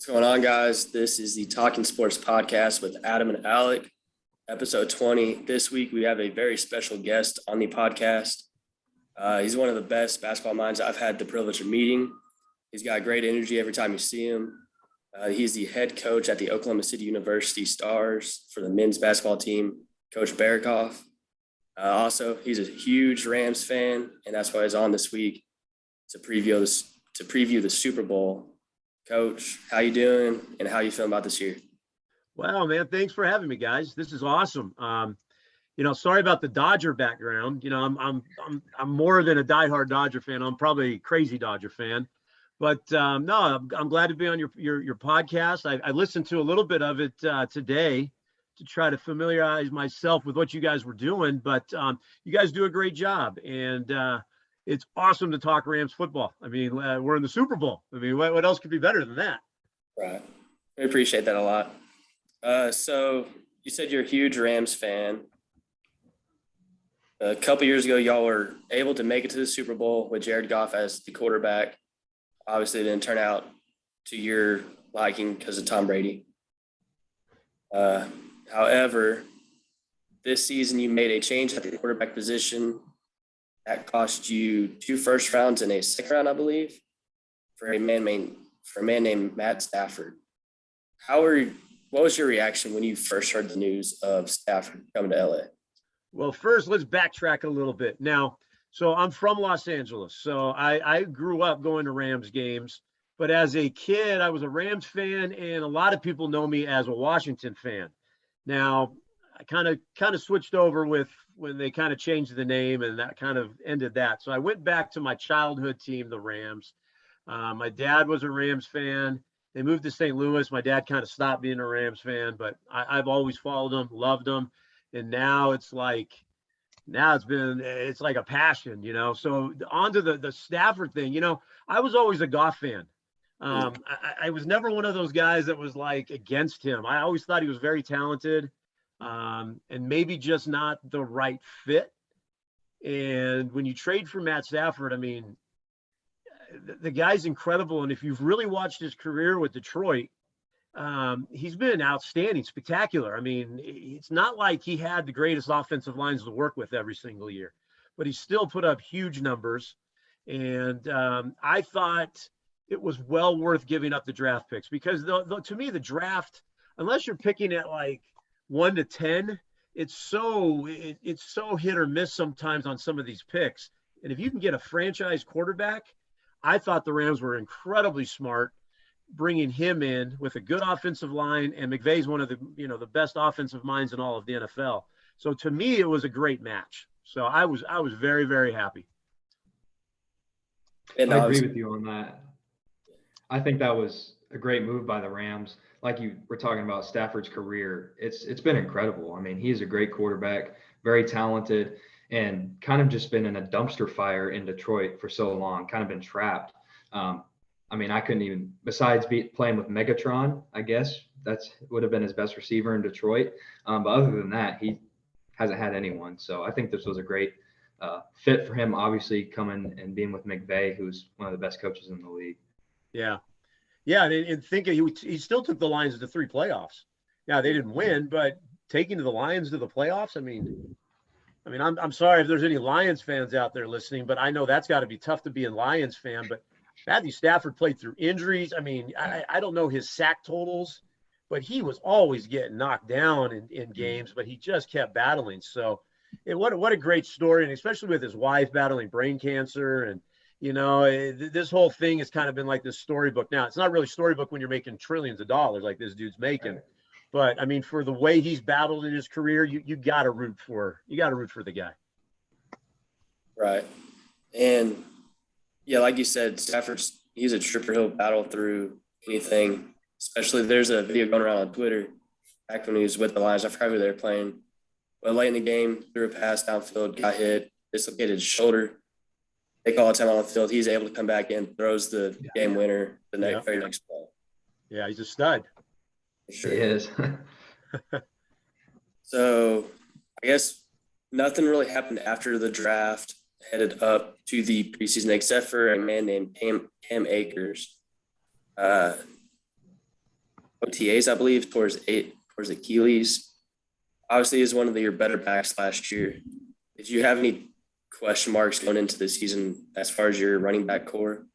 What's going on, guys? This is the Talking Sports Podcast with Adam and Alec, episode 20. This week, we have a very special guest on the podcast. He's one of the best basketball minds I've had the privilege of meeting. He's got great energy every time you see him. He's the head coach at the Oklahoma City University Stars for the men's basketball team, Coach Berokoff. Also, he's a huge Rams fan, and that's why he's on this week to preview the Super Bowl. Coach, how you doing, and how you feeling about this year? Wow, man, thanks for having me, guys. This is awesome. Sorry about the Dodger background. I'm more than a diehard Dodger fan. I'm probably a crazy Dodger fan. But no, I'm glad to be on your podcast. I listened to a little bit of it today to try to familiarize myself with what you guys were doing. But you guys do a great job, and it's awesome to talk Rams football. I mean, we're in the Super Bowl. I mean, what else could be better than that? Right. I appreciate that a lot. So you said you're a huge Rams fan. A couple years ago, y'all were able to make it to the Super Bowl with Jared Goff as the quarterback. Obviously, it didn't turn out to your liking because of Tom Brady. However, this season you made a change at the quarterback position that cost you 2 first rounds and a second round, I believe, for a man named Matt Stafford. What was your reaction when you first heard the news of Stafford coming to LA? Well, first, let's backtrack a little bit. Now, so I'm from Los Angeles, so I grew up going to Rams games. But as a kid, I was a Rams fan, and a lot of people know me as a Washington fan. Now, I kind of switched over with when they kind of changed the name, and that kind of ended that. So I went back to my childhood team, the Rams. My dad was a Rams fan. They moved to St. Louis. My dad kind of stopped being a Rams fan, but I've always followed them, loved them. And now it's like a passion, So on to the Stafford thing, I was always a Goff fan. I was never one of those guys that was like against him. I always thought he was very talented. And maybe just not the right fit. And when you trade for Matt Stafford, I mean, the guy's incredible. And if you've really watched his career with Detroit, he's been outstanding, spectacular. I mean, it's not like he had the greatest offensive lines to work with every single year, but he still put up huge numbers. And I thought it was well worth giving up the draft picks because to me, the draft, unless you're picking at like 1 to 10, it's so hit or miss sometimes on some of these picks. And if you can get a franchise quarterback, I thought the Rams were incredibly smart bringing him in with a good offensive line, and McVay's one of the best offensive minds in all of the NFL. So to me, it was a great match. So I was very, very happy. And I agree with you on that. I think that was a great move by the Rams. Like you were talking about Stafford's career, it's been incredible. I mean, he's a great quarterback, very talented, and kind of just been in a dumpster fire in Detroit for so long, kind of been trapped. I mean, I couldn't even, besides playing with Megatron, I guess would have been his best receiver in Detroit. But other than that, he hasn't had anyone. So I think this was a great fit for him, obviously coming and being with McVay, who's one of the best coaches in the league. Yeah. Yeah, and thinking he still took the Lions to 3 playoffs. Yeah, they didn't win, but taking the Lions to the playoffs, I mean, I'm sorry if there's any Lions fans out there listening, but I know that's got to be tough to be a Lions fan. But Matthew Stafford played through injuries. I mean, I don't know his sack totals, but he was always getting knocked down in games, but he just kept battling. So what a great story, and especially with his wife battling brain cancer. And this whole thing has kind of been like this storybook. Now, it's not really storybook when you're making trillions of dollars like this dude's making. Right. But I mean, for the way he's battled in his career, you got to root for the guy. Right. And yeah, like you said, he's a tripper. He'll battle through anything. Especially there's a video going around on Twitter back when he was with the Lions. I forgot who they were playing. But late in the game, threw a pass downfield, got hit, dislocated his shoulder. They call a time on the field. He's able to come back in, throws the game winner the very next play. Yeah, he's a stud. Sure. He is. So I guess nothing really happened after the draft, headed up to the preseason, except for a man named Cam Akers. OTAs, I believe, towards Achilles. Obviously, he was one of your better backs last year. Did you have any question marks going into the season as far as your running back core?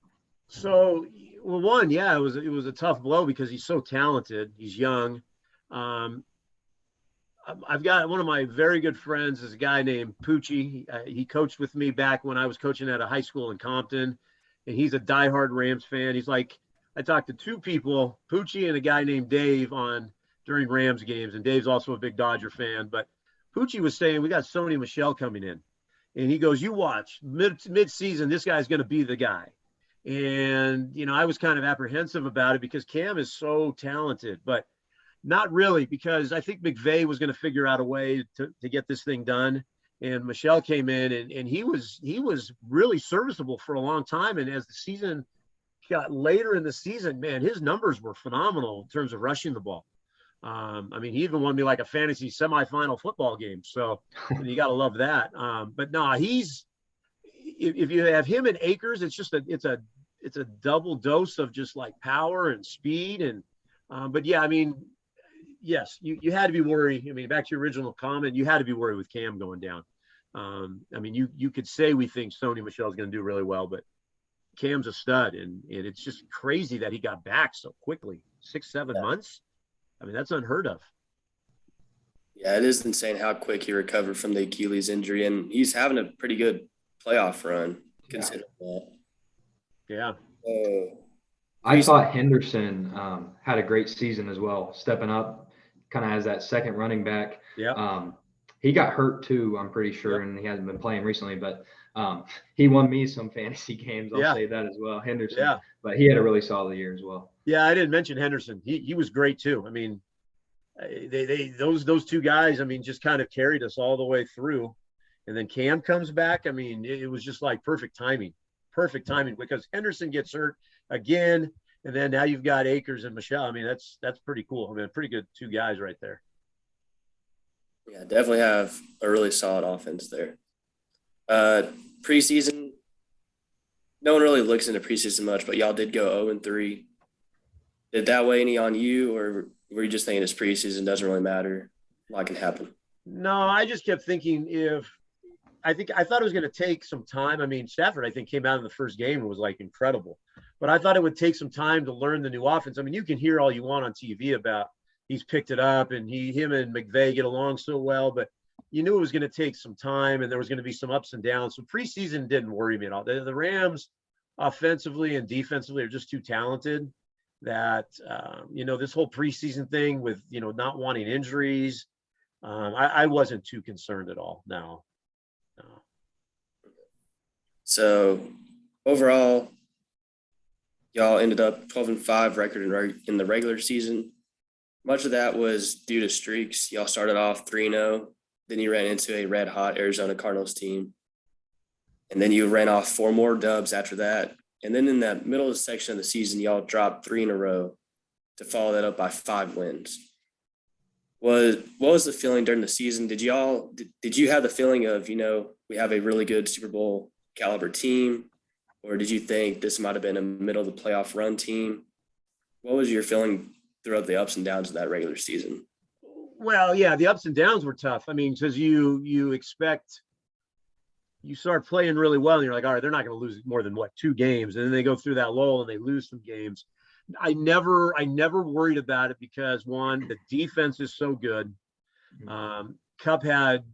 So, well, one, yeah, it was a tough blow because he's so talented. He's young. Um, I've got one of my very good friends is a guy named Poochie. He coached with me back when I was coaching at a high school in Compton, and he's a diehard Rams fan. He's like, I talked to two people, Poochie and a guy named Dave on during Rams games, and Dave's also a big Dodger fan. But Poochie was saying we got Sony Michel coming in, and he goes, "You watch mid season, this guy's going to be the guy." And I was kind of apprehensive about it because Cam is so talented, but not really, because I think McVay was going to figure out a way to get this thing done. And Michelle came in and he was really serviceable for a long time. And as the season got later in the season, man, his numbers were phenomenal in terms of rushing the ball. I mean, he even won me like a fantasy semifinal football game. So you got to love that. But no, if you have him and Akers, it's a double dose of just like power and speed. And, but yeah, I mean, yes, you had to be worried. I mean, back to your original comment, you had to be worried with Cam going down. I mean, you could say we think Sony Michel is going to do really well, but Cam's a stud, and it's just crazy that he got back so quickly, 6-7 months. I mean, that's unheard of. Yeah, it is insane how quick he recovered from the Achilles injury, and he's having a pretty good playoff run, considering that. Yeah. I thought Henderson had a great season as well, stepping up kind of as that second running back. Yeah. He got hurt too, I'm pretty sure, and he hasn't been playing recently, but he won me some fantasy games. I'll say that as well, Henderson. Yeah. But he had a really solid year as well. Yeah, I didn't mention Henderson. He was great too. I mean, those two guys, I mean, just kind of carried us all the way through. And then Cam comes back. I mean, it was just like perfect timing because Henderson gets hurt again. And then now you've got Akers and Michelle. I mean, that's pretty cool. I mean, pretty good two guys right there. Yeah, definitely have a really solid offense there. Preseason, no one really looks into preseason much, but y'all did go 0-3. Did that weigh any on you, or were you just thinking it's preseason, doesn't really matter, a lot can happen? No, I just kept thinking I thought it was going to take some time. I mean, Stafford, I think, came out in the first game and was like incredible, but I thought it would take some time to learn the new offense. I mean, you can hear all you want on TV about he's picked it up and him and McVay get along so well, but you knew it was going to take some time and there was going to be some ups and downs. So preseason didn't worry me at all. The Rams offensively and defensively are just too talented that, this whole preseason thing with, not wanting injuries, I wasn't too concerned at all. No. So overall, y'all ended up 12-5 record in the regular season. Much of that was due to streaks. Y'all started off 3-0. Then you ran into a red-hot Arizona Cardinals team. And then you ran off 4 more dubs after that. And then in that middle of the section of the season, y'all dropped 3 in a row to follow that up by 5 wins. What was the feeling during the season? Did you have the feeling of, we have a really good Super Bowl caliber team? Or did you think this might have been a middle of the playoff run team? What was your feeling throughout the ups and downs of that regular season? Well, yeah, the ups and downs were tough. I mean, because you start playing really well and you're like, all right, they're not going to lose more than 2 games. And then they go through that lull and they lose some games. I never worried about it because, one, the defense is so good. Cup had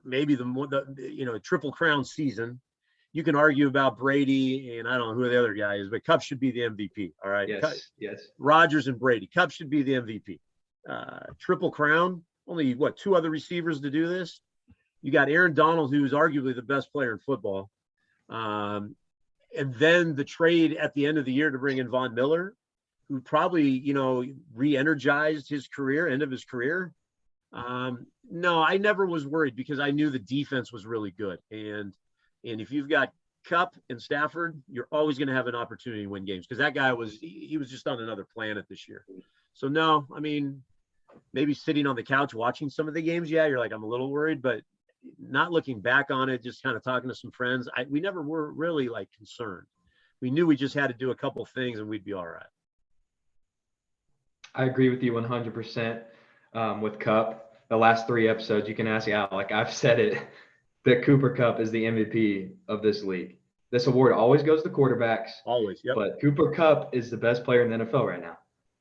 maybe the triple crown season. You can argue about Brady and I don't know who the other guy is, but Cup should be the MVP. All right. Yes. Rodgers and Brady. Cup should be the MVP. Triple crown. Only 2 other receivers to do this. You got Aaron Donald, who's arguably the best player in football. And then the trade at the end of the year to bring in Von Miller, who probably, re-energized his career, end of his career. No, I never was worried because I knew the defense was really good. And if you've got Cup and Stafford, you're always going to have an opportunity to win games because that guy was just on another planet this year. So no, I mean, maybe sitting on the couch watching some of the games, yeah, you're like, I'm a little worried, but not looking back on it, just kind of talking to some friends, we never were really like concerned. We knew we just had to do a couple things and we'd be all right. I agree with you 100% with Cup. The last 3 episodes, you can ask Alec. I've said it that Cooper Kupp is the MVP of this league. This award always goes to quarterbacks, Always. Yep. but Cooper Kupp is the best player in the NFL right now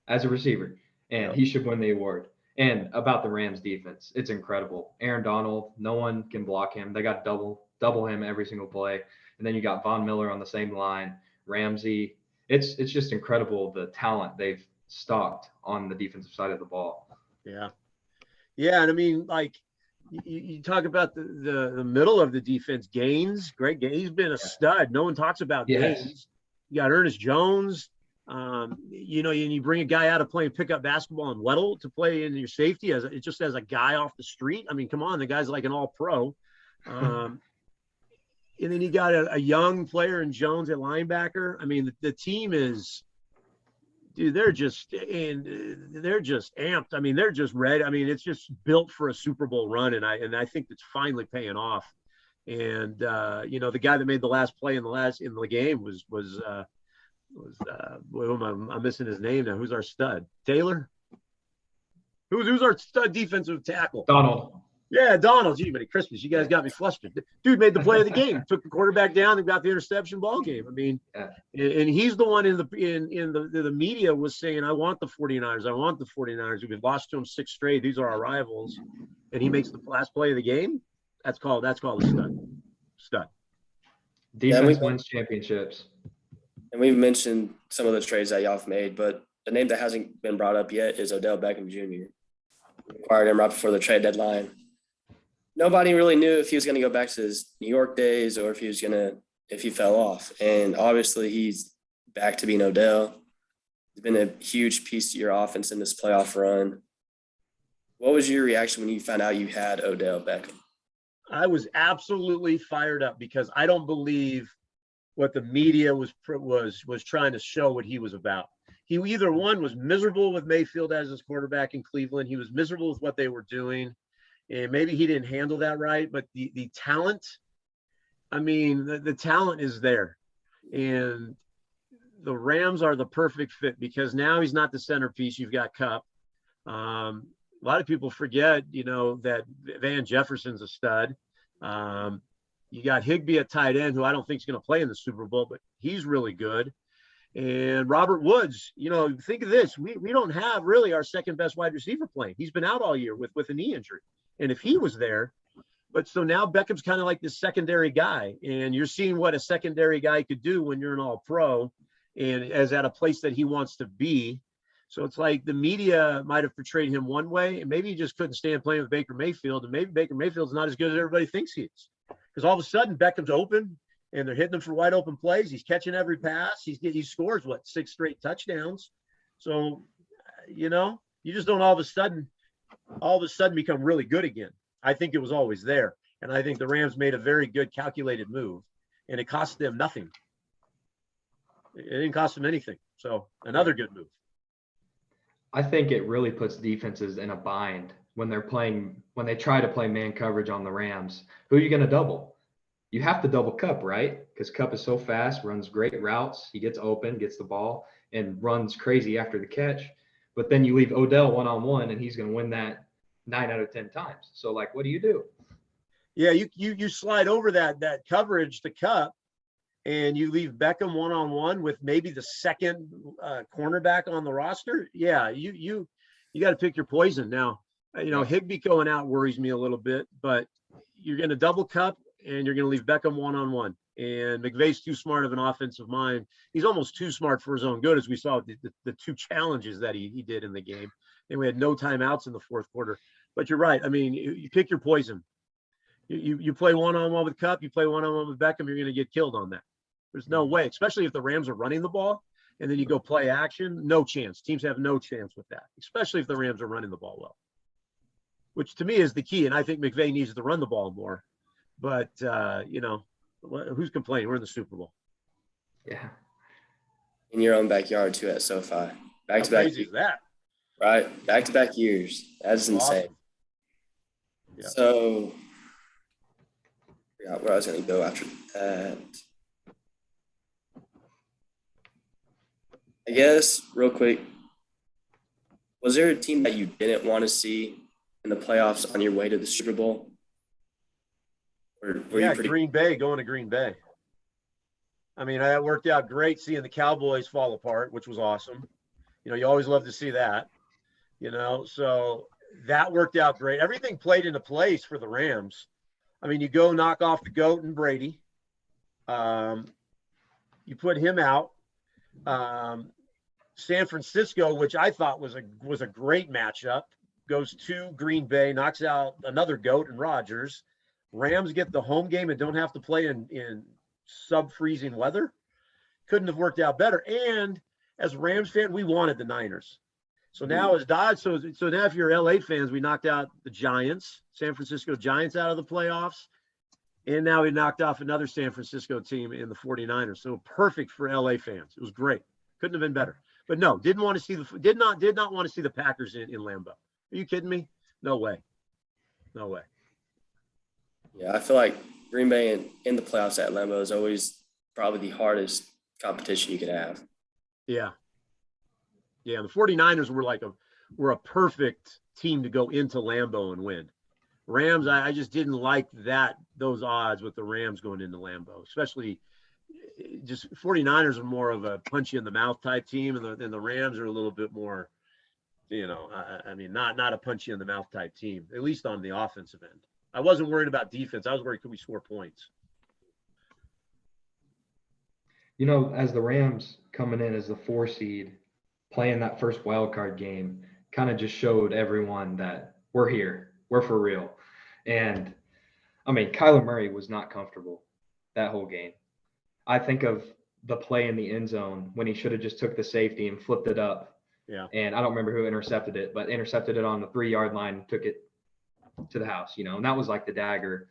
as a receiver, and Yep. he should win the award. And about the Rams defense, it's incredible. Aaron Donald, no one can block him. They got double him every single play. And then you got Von Miller on the same line, Ramsey. It's just incredible the talent they've stocked on the defensive side of the ball. Yeah. Yeah. And I mean, like, you talk about the middle of the defense, Gaines, Greg Gaines, he's been a stud. No one talks about Yes. Gaines. You got Ernest Jones. You know, and you bring a guy out of playing pickup basketball and Weddle to play in your safety just as a guy off the street. I mean, come on, the guy's like an all-pro. And then you got a young player in Jones at linebacker. I mean, the team is, dude, they're just amped. I mean, they're just ready. I mean, it's just built for a Super Bowl run, and I think it's finally paying off. And you know, the guy that made the last play in the game was I'm missing his name now. Who's our stud? Taylor? Who's our stud defensive tackle? Donald. Yeah, Donald. Gee, Merry Christmas. You guys got me flustered. Dude made the play of the game. Took the quarterback down and got the interception ball game. I mean, and he's the one in the media was saying, I want the 49ers. I want the 49ers. We've lost to them 6 straight. These are our rivals. And he makes the last play of the game. That's called a stud. Defense wins championships. And we've mentioned some of the trades that y'all have made, but the name that hasn't been brought up yet is Odell Beckham Jr. We acquired him right before the trade deadline. Nobody really knew if he was going to go back to his New York days or if he fell off. And obviously he's back to being Odell. He's been a huge piece to your offense in this playoff run. What was your reaction when you found out you had Odell Beckham? I was absolutely fired up because I don't believe what the media was trying to show what he was about. He either one was miserable with Mayfield as his quarterback in Cleveland. He was miserable with what they were doing. And maybe he didn't handle that right, but the talent, I mean, the talent is there. And the Rams are the perfect fit because now he's not the centerpiece. You've got Kupp. A lot of people forget, you know, that Van Jefferson's a stud. You got Higbee at tight end, who I don't think is going to play in the Super Bowl, but he's really good. And Robert Woods, you know, think of this. We don't have really our second best wide receiver playing. He's been out all year with a knee injury. And if he was there, but so now Beckham's kind of like this secondary guy. And you're seeing what a secondary guy could do when you're an all-pro and as at a place that he wants to be. So it's like the media might have portrayed him one way, and maybe he just couldn't stand playing with Baker Mayfield. And maybe Baker Mayfield's not as good as everybody thinks he is. Because all of a sudden Beckham's open and they're hitting him for wide open plays. He's catching every pass. He scores 6 straight touchdowns. So, you know, you just don't all of a sudden become really good again. I think it was always there. And I think the Rams made a very good calculated move, and it cost them nothing. It didn't cost them anything. So another good move. I think it really puts defenses in a bind when they try to play man coverage on the Rams. Who are you going to double? You have to double Kupp, right? Because Kupp is so fast, runs great routes. He gets open, gets the ball, and runs crazy after the catch. But then you leave Odell one-on-one, and he's going to win that 9 out of 10 times. So, like, what do you do? Yeah, you slide over that coverage to Kupp, and you leave Beckham one-on-one with maybe the second cornerback on the roster. Yeah, you got to pick your poison. Now, you know, Higbee going out worries me a little bit, but you're going to double Kupp, and you're going to leave Beckham one-on-one. And McVay's too smart of an offensive mind. He's almost too smart for his own good, as we saw the 2 challenges that he did in the game. And we had no timeouts in the fourth quarter. But you're right. I mean, you pick your poison. You play one-on-one with Kupp, you play one-on-one with Beckham, you're going to get killed on that. There's no way, especially if the Rams are running the ball and then you go play action. No chance. Teams have no chance with that, especially if the Rams are running the ball well, which to me is the key. And I think McVay needs to run the ball more. But, you know, who's complaining? We're in the Super Bowl. Yeah. In your own backyard, too, at SoFi. How Back-to-back. crazy is that? Right. Back-to-back years. That's insane. Awesome. Yeah. So, I forgot where I was going to go after that. I guess, real quick, Was there a team that you didn't want to see in the playoffs on your way to the Super Bowl? Or were you pretty? Green Bay, going to Green Bay. I mean, that worked out great seeing the Cowboys fall apart, which was awesome. You always love to see that, so that worked out great. Everything played into place for the Rams. I mean, you go knock off the GOAT and Brady. You put him out. San Francisco, which I thought was a great matchup, goes to Green Bay, knocks out another GOAT and Rodgers. Rams get the home game and don't have to play in sub-freezing weather. Couldn't have worked out better. And as a Rams fan, we wanted the Niners. So now as Dodge, so now if you're LA fans, we knocked out the Giants, San Francisco Giants out of the playoffs. And now we knocked off another San Francisco team in the 49ers. So perfect for LA fans. It was great. Couldn't have been better. But no, did not want to see the Packers in Lambeau. Are you kidding me? No way. No way. Yeah, I feel like Green Bay in the playoffs at Lambeau is always probably the hardest competition you could have. Yeah. Yeah, the 49ers were a perfect team to go into Lambeau and win. Rams, I just didn't like those odds with the Rams going into Lambeau, especially just 49ers are more of a punch you in the mouth type team, and the Rams are a little bit more, not a punch you in the mouth type team, at least on the offensive end. I wasn't worried about defense. I was worried, could we score points? As the Rams coming in as the 4 seed, playing that first wild card game kind of just showed everyone that we're here. We're for real. And, Kyler Murray was not comfortable that whole game. I think of the play in the end zone when he should have just took the safety and flipped it up. Yeah. And I don't remember who intercepted it, but intercepted it on the 3-yard line, took it to the house, and that was like the dagger,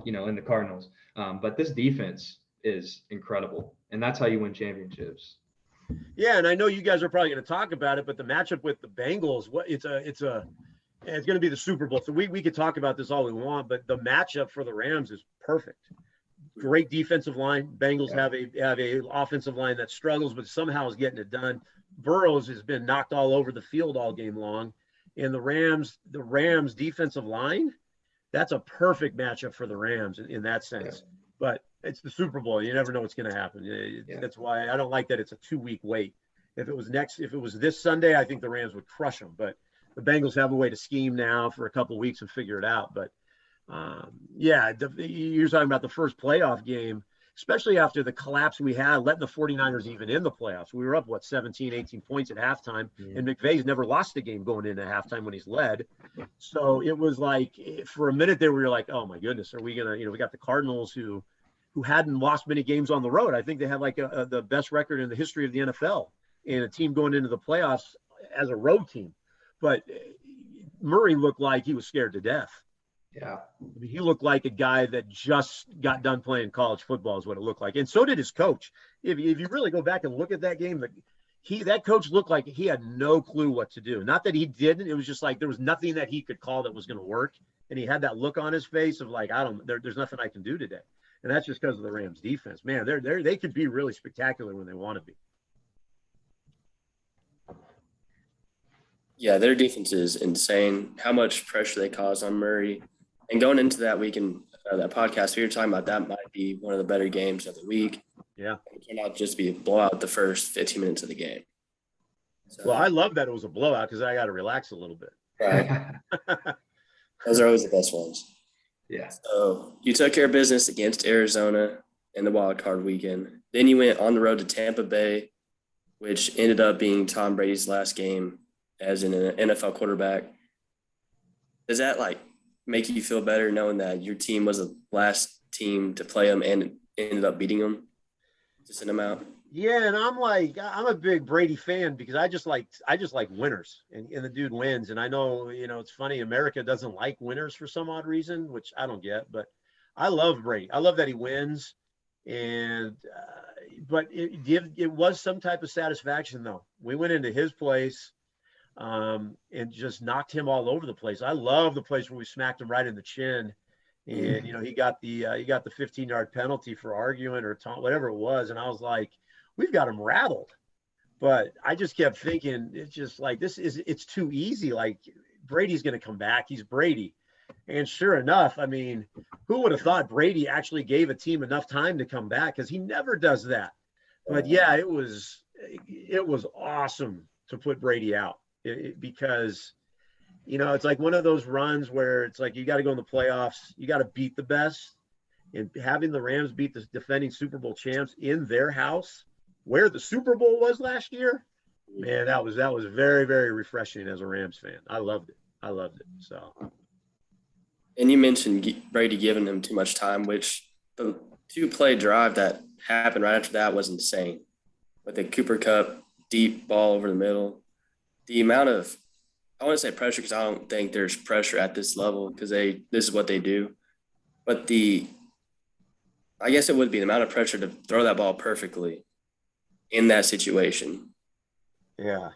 in the Cardinals. But this defense is incredible, and that's how you win championships. Yeah, and I know you guys are probably going to talk about it, but the matchup with the Bengals, it's going to be the Super Bowl. So we could talk about this all we want, but the matchup for the Rams is perfect. Great defensive line. Bengals have a offensive line that struggles, but somehow is getting it done. Burrows has been knocked all over the field all game long. And the Rams defensive line, that's a perfect matchup for the Rams in that sense. Yeah. But it's the Super Bowl. You never know what's going to happen. That's why I don't like that it's a 2-week wait. If it was this Sunday, I think the Rams would crush them. But the Bengals have a way to scheme now for a couple of weeks and figure it out. But you're talking about the first playoff game, especially after the collapse we had, letting the 49ers even in the playoffs. We were up, 17, 18 points at halftime, and McVay's never lost a game going into halftime when he's led. So it was like, for a minute there, we were like, oh my goodness, are we going to, we got the Cardinals who hadn't lost many games on the road. I think they had the best record in the history of the NFL, and a team going into the playoffs as a road team. But Murray looked like he was scared to death. Yeah. He looked like a guy that just got done playing college football is what it looked like. And so did his coach. If you really go back and look at that game, that coach looked like he had no clue what to do. Not that he didn't. It was just like there was nothing that he could call that was going to work. And he had that look on his face of like, there's nothing I can do today. And that's just because of the Rams defense. Man, they could be really spectacular when they want to be. Yeah, their defense is insane. How much pressure they cause on Murray. And going into that week in that podcast we were talking about, that might be one of the better games of the week. Yeah. It turned out just be a blowout the first 15 minutes of the game. So, well, I love that it was a blowout because I got to relax a little bit. Right. Those are always the best ones. Yeah. So you took care of business against Arizona in the wild card weekend. Then you went on the road to Tampa Bay, which ended up being Tom Brady's last game as an NFL quarterback. Does that make you feel better knowing that your team was the last team to play him and ended up beating him to send him out? Yeah, and I'm a big Brady fan because I just like winners, and the dude wins. And I know, it's funny, America doesn't like winners for some odd reason, which I don't get, but I love Brady. I love that he wins. And but it was some type of satisfaction though. We went into his place and just knocked him all over the place. I love the place where we smacked him right in the chin. And, he got the 15-yard penalty for arguing or whatever it was. And I was like, we've got him rattled. But I just kept thinking, it's just like, it's too easy. Like, Brady's going to come back. He's Brady. And sure enough, I mean, who would have thought Brady actually gave a team enough time to come back? Because he never does that. But yeah, it was awesome to put Brady out because, it's like one of those runs where it's like you got to go in the playoffs, you got to beat the best, and having the Rams beat the defending Super Bowl champs in their house, where the Super Bowl was last year, man, that was very, very refreshing as a Rams fan. I loved it. So. And you mentioned Brady giving him too much time, which the 2-play drive that happened right after that was insane. With the Cooper Cup deep ball over the middle, the amount of, I want to say pressure because I don't think there's pressure at this level because this is what they do. But I guess it would be the amount of pressure to throw that ball perfectly in that situation. Yeah.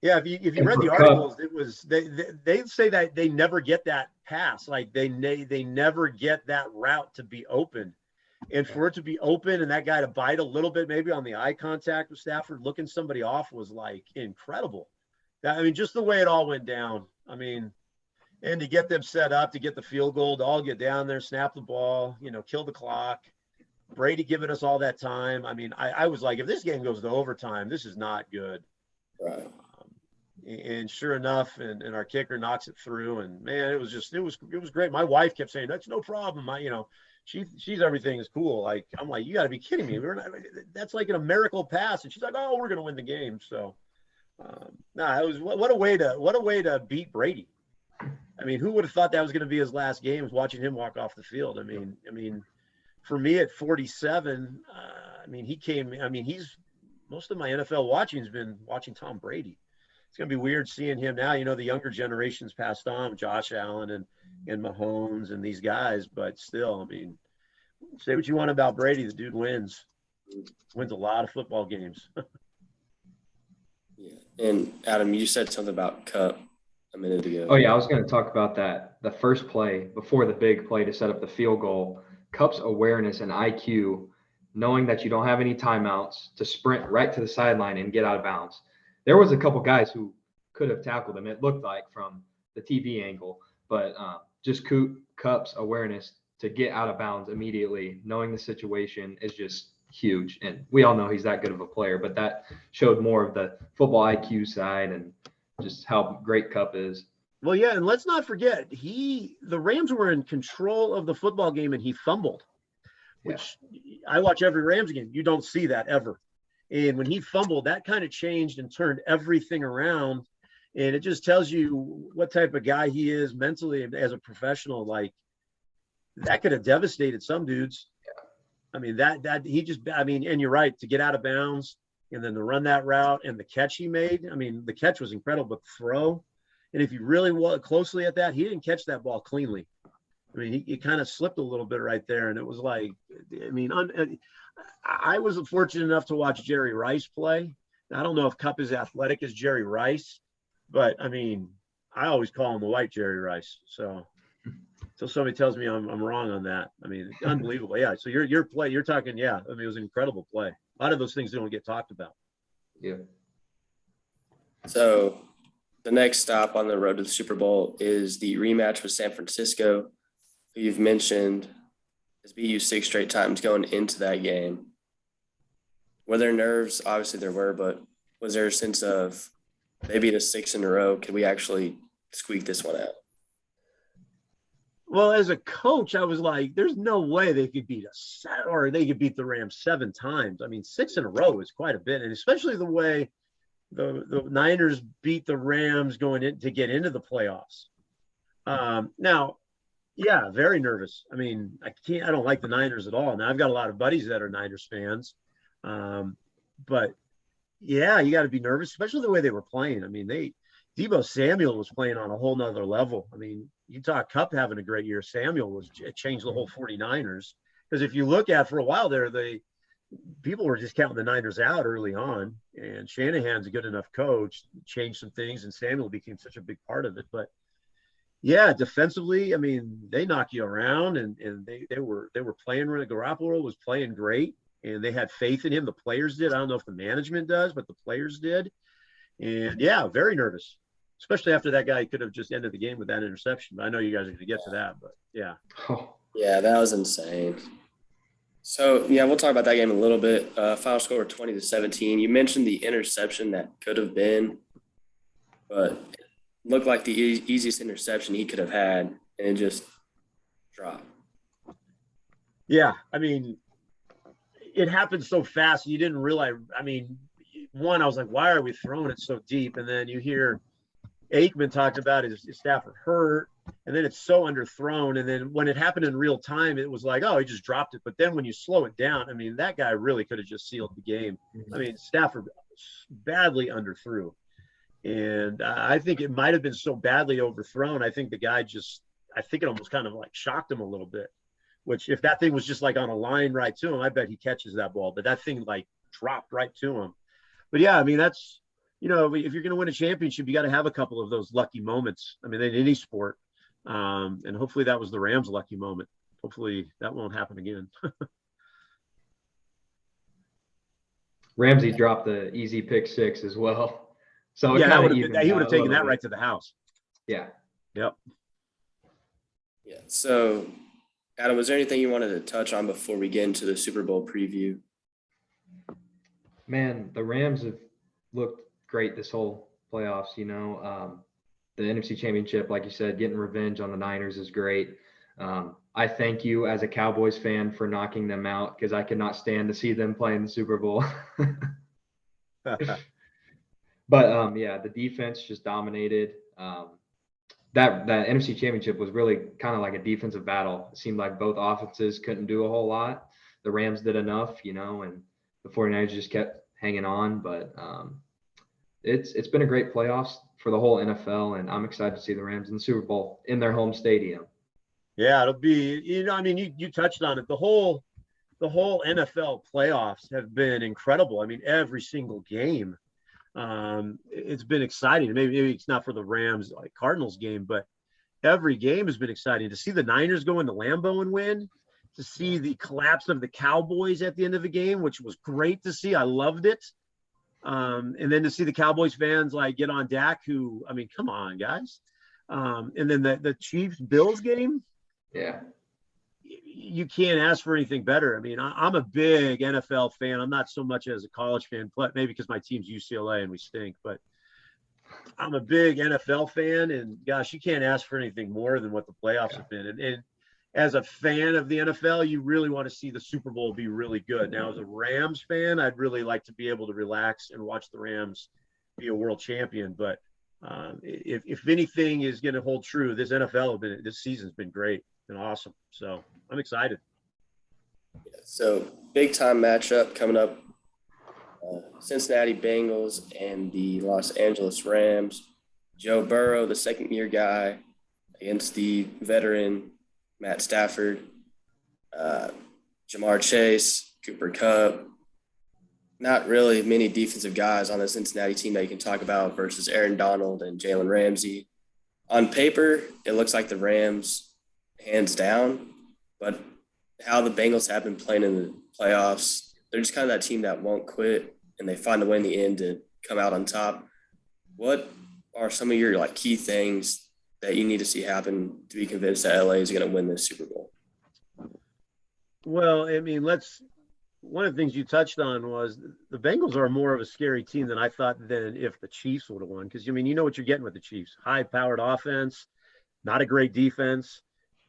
Yeah, if you And read for the articles, it was they say that they never get that pass, like they never get that route to be open, and for it to be open and that guy to bite a little bit, maybe on the eye contact with Stafford, looking somebody off was like incredible. I mean, just the way it all went down. I mean, and to get them set up to get the field goal, to all get down there, snap the ball, kill the clock. Brady giving us all that time. I mean, I was like, if this game goes to overtime, this is not good. Right. And sure enough, and our kicker knocks it through, and man, it was great. My wife kept saying, "That's no problem." She's everything is cool. Like, I'm like, you got to be kidding me. That's like a miracle pass, and she's like, "Oh, we're gonna win the game." So, it was what a way to beat Brady. I mean, who would have thought that was going to be his last game? Was watching him walk off the field. I mean, for me at 47, he's most of my NFL watching has been watching Tom Brady. It's going to be weird seeing him now. The younger generation's passed on, Josh Allen and Mahomes and these guys, but still, I mean, say what you want about Brady, the dude wins a lot of football games. Yeah. And Adam, you said something about Cup a minute ago. Oh, yeah, I was going to talk about that. The first play before the big play to set up the field goal, Cup's awareness and IQ, knowing that you don't have any timeouts to sprint right to the sideline and get out of bounds. There was a couple guys who could have tackled him, it looked like, from the TV angle, but just Cup's awareness to get out of bounds immediately, knowing the situation, is just huge. And we all know he's that good of a player, but that showed more of the football IQ side and just how great Cup is. Well, yeah, and let's not forget, the Rams were in control of the football game and he fumbled, which I watch every Rams game. You don't see that ever. And when he fumbled, that kind of changed and turned everything around. And it just tells you what type of guy he is mentally as a professional. Like, that could have devastated some dudes. I mean, and you're right, to get out of bounds and then to run that route and the catch he made. I mean, the catch was incredible, but the throw. And if you really look closely at that, he didn't catch that ball cleanly. I mean, he kind of slipped a little bit right there. And it was like, I mean, I was fortunate enough to watch Jerry Rice play. Now, I don't know if Cup is athletic as Jerry Rice, but I mean, I always call him the white Jerry Rice. So until somebody tells me I'm wrong on that, I mean, unbelievable. Yeah. So your play, you're talking, yeah. I mean, it was an incredible play. A lot of those things don't get talked about. Yeah. So the next stop on the road to the Super Bowl is the rematch with San Francisco, who you've mentioned has beat you 6 straight times going into that game. Were there nerves? Obviously there were, but was there a sense of maybe the 6 in a row? Could we actually squeak this one out? Well, as a coach, I was like, there's no way they could beat us, or they could beat the Rams 7 times. I mean, 6 in a row is quite a bit. And especially the way the Niners beat the Rams going in to get into the playoffs. Now, yeah, very nervous. I mean, I don't like the Niners at all. Now, I've got a lot of buddies that are Niners fans. But yeah, you got to be nervous, especially the way they were playing. I mean, Deebo Samuel was playing on a whole nother level. I mean, you talk Cup having a great year. Samuel changed the whole 49ers. Because if you look at, for a while there, people were just counting the Niners out early on, and Shanahan's a good enough coach, changed some things, and Samuel became such a big part of it. But yeah, defensively, I mean, they knock you around, and they were playing. Garoppolo was playing great. and they had faith in him. The players did. I don't know if the management does, but the players did. And yeah, very nervous, especially after that guy could have just ended the game with that interception. But I know you guys are going to get to that, but yeah. Oh, Yeah, that was insane. So, yeah, we'll talk about that game a little bit. Final score 20-17. You mentioned the interception that could have been, but it looked like the easiest interception he could have had, and it just dropped. Yeah, I mean, it happened so fast. You didn't realize. I mean, one, I was like, why are we throwing it so deep? And then you hear Aikman talked about his Stafford hurt, and then it's so underthrown. And then when it happened in real time, it was like, oh, he just dropped it. But then when you slow it down, I mean, that guy really could have just sealed the game. I mean, Stafford badly underthrew. And I think it might have been so badly overthrown. I think the guy I think it almost kind of like shocked him a little bit, which if that thing was just like on a line right to him, I bet he catches that ball. But that thing like dropped right to him. But yeah, I mean, that's, if you're going to win a championship, you got to have a couple of those lucky moments. I mean, in any sport. And hopefully that was the Rams' lucky moment. Hopefully that won't happen again. Ramsey dropped the easy pick 6 as well. So yeah, he would have taken that right to the house. Yeah. Yep. Yeah. So, Adam, was there anything you wanted to touch on before we get into the Super Bowl preview? Man, the Rams have looked great this whole playoffs. The NFC Championship, like you said, getting revenge on the Niners is great. I thank you as a Cowboys fan for knocking them out because I could not stand to see them play in the Super Bowl. But yeah, the defense just dominated. That NFC Championship was really kind of like a defensive battle. It seemed like both offenses couldn't do a whole lot. The Rams did enough, and the 49ers just kept hanging on. But it's been a great playoffs for the whole NFL, and I'm excited to see the Rams in the Super Bowl in their home stadium. Yeah, it'll be, you touched on it. The whole NFL playoffs have been incredible. I mean, every single game. It's been exciting. Maybe it's not for the Rams like Cardinals game, but every game has been exciting. To see the Niners go into Lambeau and win, to see the collapse of the Cowboys at the end of the game, which was great to see. I loved it. And then to see the Cowboys fans like get on Dak, who, I mean, come on, guys. And then the Chiefs Bills game. Yeah. You can't ask for anything better. I mean, I'm a big NFL fan. I'm not so much as a college fan, but maybe because my team's UCLA and we stink, but I'm a big NFL fan, and gosh, you can't ask for anything more than what the playoffs have been. And as a fan of the NFL, you really want to see the Super Bowl be really good. Now, as a Rams fan, I'd really like to be able to relax and watch the Rams be a world champion. But if anything is going to hold true, this season's been great and awesome. So I'm excited. Yeah, so big time matchup coming up. Cincinnati Bengals and the Los Angeles Rams. Joe Burrow, the second-year guy, against the veteran Matt Stafford, Jamar Chase, Cooper Kupp. Not really many defensive guys on the Cincinnati team that you can talk about versus Aaron Donald and Jalen Ramsey. On paper, it looks like the Rams hands down, but how the Bengals have been playing in the playoffs, they're just kind of that team that won't quit, and they find a way in the end to come out on top. What are some of your key things that you need to see happen to be convinced that LA is going to win this Super Bowl? Well, I mean, one of the things you touched on was the Bengals are more of a scary team than I thought than if the Chiefs would have won. Because, I mean, you know what you're getting with the Chiefs. High-powered offense, not a great defense.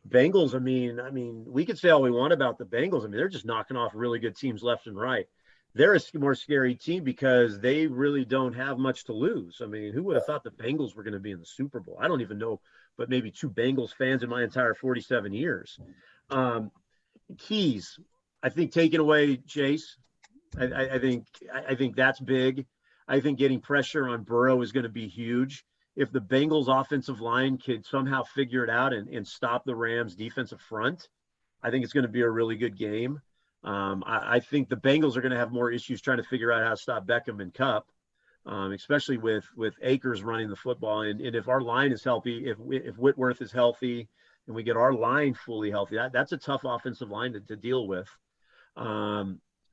Bengals, I mean, we could say all we want about the Bengals. I mean, they're just knocking off really good teams left and right. They're a more scary team because they really don't have much to lose. I mean, who would have thought the Bengals were going to be in the Super Bowl? I don't even know, but maybe 2 Bengals fans in my entire 47 years. Keys, I think taking away Chase, I think that's big. I think getting pressure on Burrow is going to be huge. If the Bengals offensive line could somehow figure it out and stop the Rams defensive front, I think it's going to be a really good game. I think the Bengals are going to have more issues trying to figure out how to stop Beckham and Kupp, especially with Akers running the football. And if our line is healthy, if Whitworth is healthy and we get our line fully healthy, that's a tough offensive line to deal with.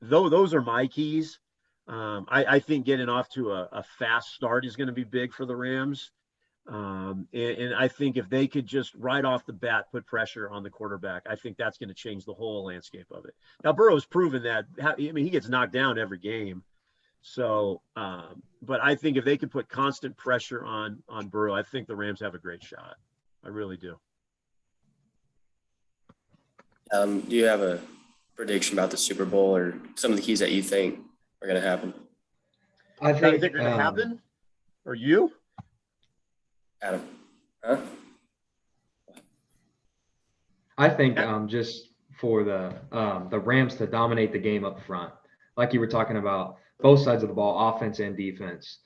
those are my keys. I think getting off to a fast start is going to be big for the Rams. And I think if they could just right off the bat put pressure on the quarterback, I think that's going to change the whole landscape of it. Now, Burrow's proven that. I mean, he gets knocked down every game. So, but I think if they could put constant pressure on Burrow, I think the Rams have a great shot. I really do. Do you have a prediction about the Super Bowl or some of the keys that you think are going to happen? I Think think they're going to happen? Or you? Adam? Huh? I think just for the Rams to dominate the game up front, like you were talking about, both sides of the ball, offense and defense.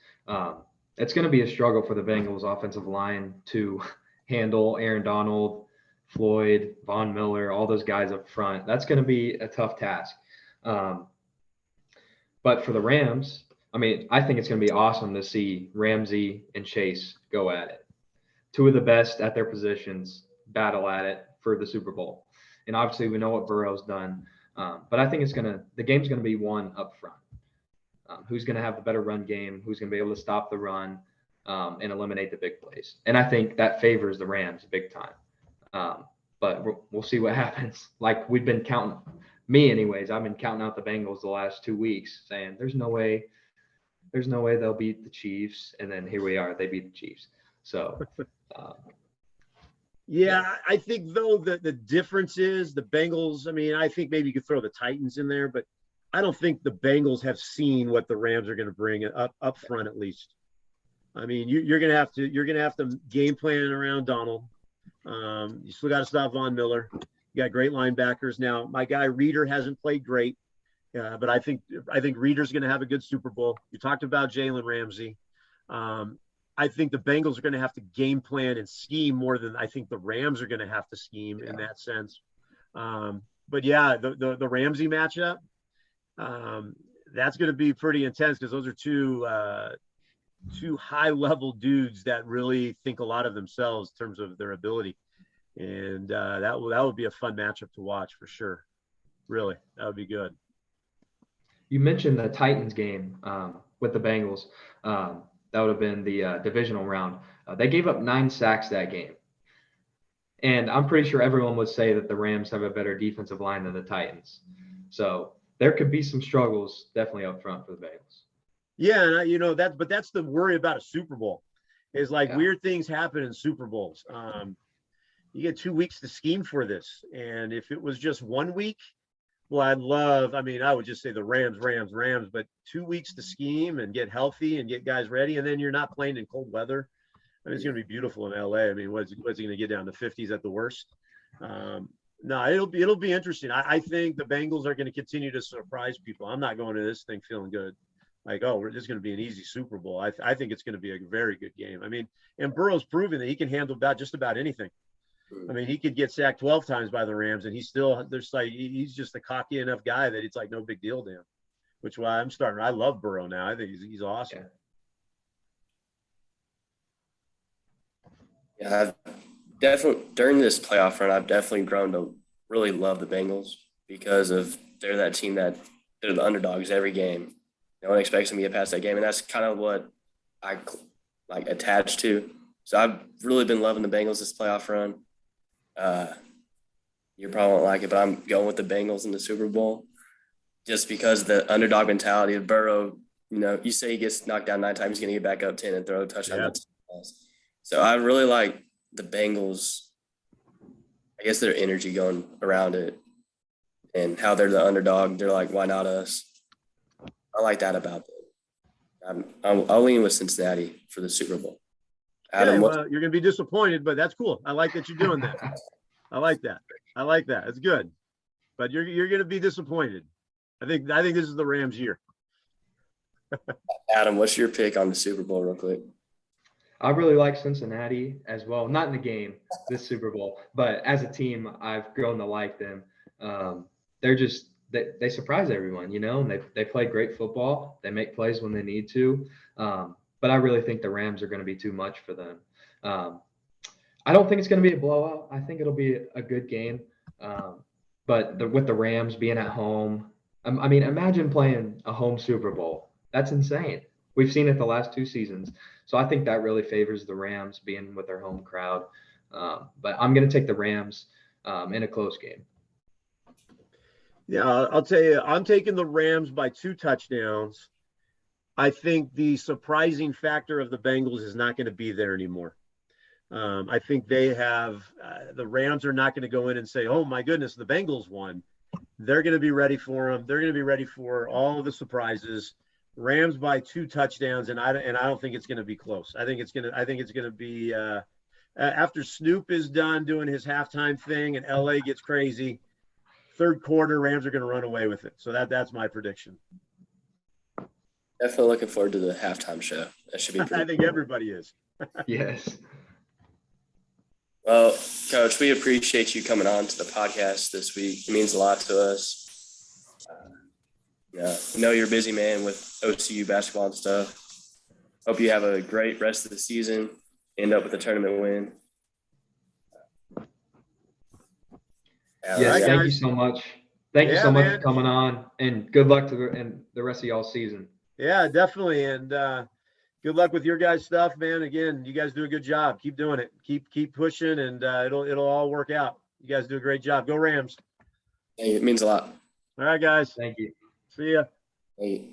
It's going to be a struggle for the Bengals offensive line to handle Aaron Donald, Floyd, Von Miller, all those guys up front. That's going to be a tough task. But for the Rams, I mean, I think it's going to be awesome to see Ramsey and Chase go at it. Two of the best at their positions battle at it for the Super Bowl. And obviously we know what Burrow's done. But I think the game's going to be won up front. Who's going to have the better run game? Who's going to be able to stop the run and eliminate the big plays? And I think that favors the Rams big time. But we'll see what happens. Like we've been counting, me anyways, I've been counting out the Bengals the last 2 weeks saying there's no way they'll beat the Chiefs. And then here we are, they beat the Chiefs. So yeah, I think though the difference is the Bengals. I mean, I think maybe you could throw the Titans in there, but I don't think the Bengals have seen what the Rams are going to bring up front at least. I mean, you're going to have to game plan around Donald. You still got to stop Von Miller. You got great linebackers. Now, my guy Reeder hasn't played great, but I think Reeder's going to have a good Super Bowl. You talked about Jalen Ramsey. I think the Bengals are going to have to game plan and scheme more than I think the Rams are going to have to scheme in that sense. But yeah, the Ramsey matchup, that's going to be pretty intense because those are two high level dudes that really think a lot of themselves in terms of their ability. And that would be a fun matchup to watch for sure. Really, that would be good. You mentioned the Titans game with the Bengals. That would have been the divisional round. They gave up 9 sacks that game. And I'm pretty sure everyone would say that the Rams have a better defensive line than the Titans. So there could be some struggles definitely up front for the Bengals. Yeah, and but that's the worry about a Super Bowl is like weird things happen in Super Bowls. You get 2 weeks to scheme for this. And if it was just 1 week, well, I would just say the Rams, but 2 weeks to scheme and get healthy and get guys ready. And then you're not playing in cold weather. I mean, it's going to be beautiful in LA. I mean, what's he going to get down to 50s at the worst? No, it'll be interesting. I think the Bengals are going to continue to surprise people. I'm not going to this thing feeling good. Like, this is going to be an easy Super Bowl. I think it's going to be a very good game. I mean, and Burrow's proven that he can handle just about anything. I mean, he could get sacked 12 times by the Rams, and he's just a cocky enough guy that it's like no big deal to him. Which is why I love Burrow now. I think he's awesome. Yeah, I've definitely during this playoff run, I've definitely grown to really love the Bengals because they're that team that they're the underdogs every game. No one expects them to get past that game, and that's kind of what I like attached to. So I've really been loving the Bengals this playoff run. You probably won't like it, but I'm going with the Bengals in the Super Bowl just because the underdog mentality of Burrow. You say he gets knocked down 9 times, he's going to get back up 10 and throw a touchdown. Yeah. So I really like the Bengals, I guess their energy going around it and how they're the underdog. They're like, why not us? I like that about them. I'll lean with Cincinnati for the Super Bowl. Adam, you're going to be disappointed, but that's cool. I like that you're doing that. I like that. It's good. But you're going to be disappointed. I think this is the Rams' year. Adam, what's your pick on the Super Bowl real quick? I really like Cincinnati as well. Not in the game, this Super Bowl, but as a team, I've grown to like them. They surprise everyone, and they play great football. They make plays when they need to. But I really think the Rams are going to be too much for them. I don't think it's going to be a blowout. I think it'll be a good game. But with the Rams being at home, I mean, imagine playing a home Super Bowl. That's insane. We've seen it the last 2 seasons. So I think that really favors the Rams being with their home crowd. But I'm going to take the Rams in a close game. Yeah, I'll tell you, I'm taking the Rams by 2 touchdowns. I think the surprising factor of the Bengals is not going to be there anymore. I think they have the Rams are not going to go in and say, "Oh my goodness, the Bengals won." They're going to be ready for them. They're going to be ready for all of the surprises. Rams by 2 touchdowns, and I don't think it's going to be close. I think it's going to be after Snoop is done doing his halftime thing and LA gets crazy. Third quarter, Rams are going to run away with it. So that's my prediction. Definitely looking forward to the halftime show. That should be pretty I think everybody is. Yes. Well, Coach, we appreciate you coming on to the podcast this week. It means a lot to us. Yeah, I know you're a busy man with OCU basketball and stuff. Hope you have a great rest of the season. End up with a tournament win. Yes, right, thank guys. you so much. Thank you so much for coming on, and good luck to the rest of y'all's season. Yeah, definitely. And good luck with your guys' stuff, man. Again, you guys do a good job. Keep doing it. Keep pushing, and it'll all work out. You guys do a great job. Go Rams. Hey, it means a lot. All right, guys. Thank you. See ya. Hey.